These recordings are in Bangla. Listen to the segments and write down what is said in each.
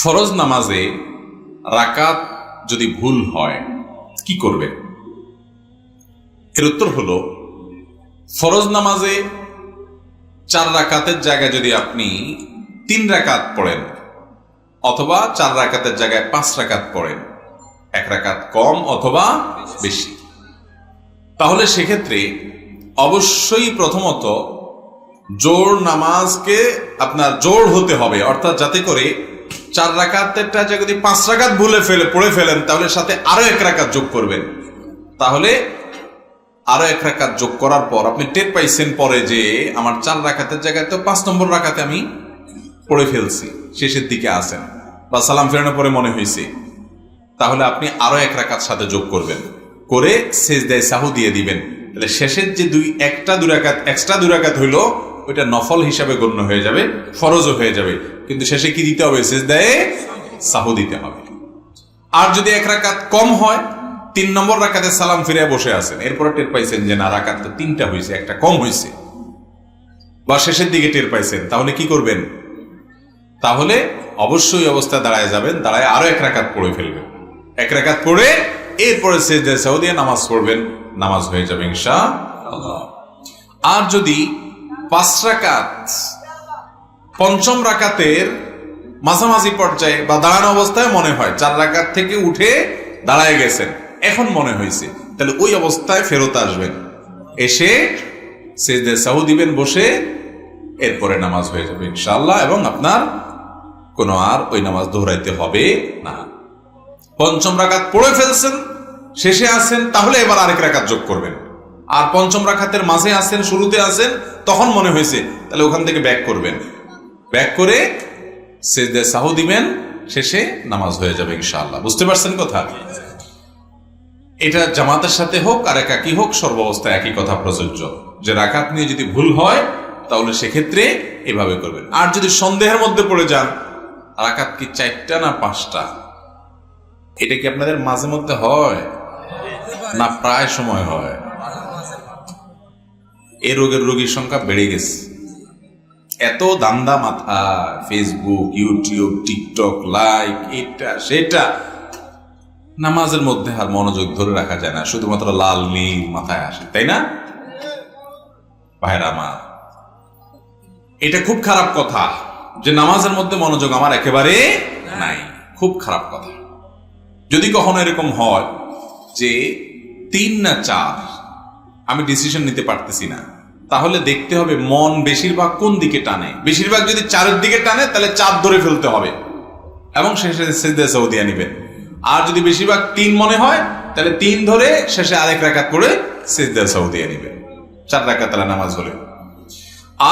ফরজ নামাজে রাকাত যদি ভুল হয় কি করবেন? এর উত্তর হলো, ফরজ নামাজে 4 রাকাতের জায়গায় যদি আপনি 3 রাকাত পড়েন অথবা 4 রাকাতের জায়গায় 5 রাকাত পড়েন, 1 রাকাত কম অথবা বেশি, তাহলে সেক্ষেত্রে অবশ্যই প্রথমত জোর নামাজকে আপনার জোর হতে হবে, অর্থাৎ যাতে করে 4 রাকাতেরটা যদি 5 রাকাত পড়ে ফেলেন তাহলে সাথে আরো 1 রাকাত যোগ করবেন। তাহলে আরো 1 রাকাত যোগ করার পর আপনি টের পাইছেন পরে যে আমার 4 রাকাতের জায়গায় তো 5 নম্বর রাকাতে আমি পড়ে ফেলছি, শেষের দিকে আসেন বা সালাম ফেরানোর পরে মনে হয়েছে, তাহলে আপনি আরো 1 রাকাত সাথে যোগ করবেন, করে সেজদায়ে সাহু দিয়ে দিবেন। তাহলে শেষের যে একটা দুই রাকাত এক্সট্রা 2 রাকাত হইলো ওইটা নফল হিসাবে গণ্য হয়ে যাবে, ফরজও হয়ে যাবে, কিন্তু শেষে কি দিতে হবে? সেজদায়ে সাহু দিতে হবে। আর যদি 1 রাকাত কম হয়, 3 নম্বর রাকাতে সালাম ফিরে বসে আছেন, এরপরে টের পাইছেন যে না, রাকাত তো 3টা হয়েছে, একটা কম হয়েছে, বা শেষের দিকে টের পাইছেন, তাহলে কি করবেন? তাহলে অবশ্যই অবস্থা দাঁড়ায় যাবেন, দাঁড়ায় আরো 1 রাকাত পড়ে ফেলবেন, 1 রাকাত পড়ে এরপরে সেজদায়ে সাহু দিয়ে নামাজ পড়বেন, নামাজ হয়ে যাবে ইনশাআল্লাহ। আর যদি 5 রাকাত পঞ্চম রাকাতের মাঝামাঝি পর্যায়ে বা দাঁড়ানো অবস্থায় মনে হয় 4 রাকাত থেকে উঠে দাঁড়ায় গেছেন, এখন মনে হয়েছে, তাহলে ওই অবস্থায় ফেরত আসবেন, এসে সেজদায়ে সাহু দিবেন বসে, এরপরে নামাজ হয়ে যাবে ইনশাআল্লাহ, এবং আপনার কোনো আর ওই নামাজ দোহরাইতে হবে না। পঞ্চম রাকাত পড়ে ফেলছেন, শেষে আছেন, তাহলে এবার আরেক রাকাত যোগ করবেন। আর পঞ্চম রাকাতের মাঝে আছেন, শুরুতে আছেন, তখন মনে হয়েছে, তাহলে ওখান থেকে ব্যাক করবেন, ব্যাক করে সেজদায়ে সাহু দিবেন, শেষে নামাজ হয়ে যাবে ইনশাআল্লাহ। বুঝতে পারছেন কথা? এটা জামাতের সাথে হোক আর একাকী হোক, সর্বাবস্থায় একই কথা প্রযোজ্য, যে রাকাত নিয়ে যদি ভুল হয় তাহলে সেক্ষেত্রে এভাবে করবেন। আর যদি সন্দেহের মধ্যে পড়ে যান রাকাত কি 4টা না 5টা, এটা কি আপনাদের মাঝে মধ্যে হয় না প্রায় সময় হয়? এই রোগের রোগীর সংখ্যা বেড়ে গেছে, এত দান্দা মাথা, ফেসবুক, ইউটিউব, টিকটক, লাইক, এটা সেটা, নামাজের মধ্যে আর মনোযোগ ধরে রাখা যায় না, শুধুমাত্র লাল নীল মাথায় আসে, তাই না ভাইরা আমার? এটা খুব খারাপ কথা যে নামাজের মধ্যে মনোযোগ আমার একেবারে নাই, খুব খারাপ কথা। যদি কখনো এরকম হয় যে 3 না 4 আমি ডিসিশন নিতে পারতেছি না, তাহলে দেখতে হবে মন বেশিরভাগ কোন দিকে টানে। বেশিরভাগ যদি 4-এর দিকে টানে তাহলে 4 ধরে ফেলতে হবে এবং শেষে সেজদায়ে সাহু দিয়ে নিবেন। আর যদি বেশিরভাগ 3 মনে হয় তাহলে 3 ধরে শেষে আরেক রাকাত পড়ে সেজদায়ে সাহু দিয়ে নিবেন, 4 রাকাত নামাজ হলে।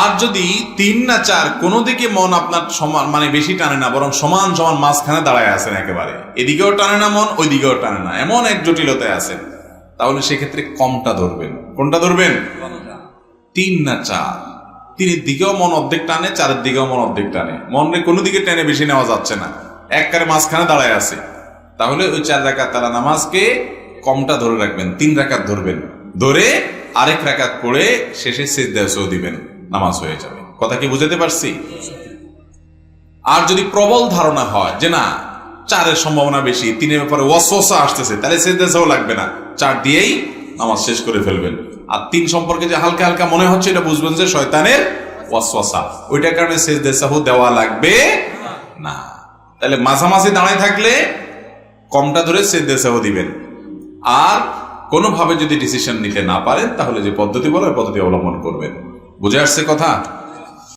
আর যদি 3 না 4 কোনো দিকে মন আপনার সমান, মানে বেশি টানে না, বরং সমান সমান মাঝখানে দাঁড়ায় আছেন, একেবারে এদিকেও টানে না মন, ওইদিকেও টানে না, এমন এক জটিলতায় আছেন, তাহলে সেক্ষেত্রে কমটা ধরবেন। কোনটা ধরবেন? 3 না 4, 3-এর দিকেও মন অর্ধেক টানে, 4-এর দিকেও মন অর্ধেক টানে, মনে কোনো দিকে টেনে বেশি নেওয়া যাচ্ছে না, একবারে মাঝখানে দাঁড়ায় আছে, তাহলে ওই 4 রাকাত তালা নামাজকে কমটা ধরে রাখবেন, 3 রাকাত ধরবেন, ধরে আরেক রাকাত পড়ে শেষে সেজদায়ে সাহু দিবেন, নামাজ হয়ে যাবে। কথা কি বুঝাতে পারছি? আর যদি প্রবল ধারণা হয় যে না 4-এর সম্ভাবনা বেশি, 3-এর ব্যাপারে ওয়াসওয়াসা আসতেছে, তাহলে সেজদায়ে সাহু লাগবে না, 4 দিয়েই নামাজ শেষ করে ফেলবেন। আর 3 সম্পর্কে যে হালকা হালকা মনে হচ্ছে, এটা বুঝবেন যে শয়তানের ওয়াসওয়াসা, ওইটার কারণে সেজদায়ে সাহু দেওয়া লাগবে না। তাহলে মাঝামাঝি দাঁড়ায় থাকলে কমটা ধরে সেজদায়ে সাহু দিবেন। আর কোনোভাবে যদি ডিসিশন নিতে না পারেন তাহলে যে পদ্ধতি বলে ওই পদ্ধতি অবলম্বন করবেন। বুঝে আসছে কথা?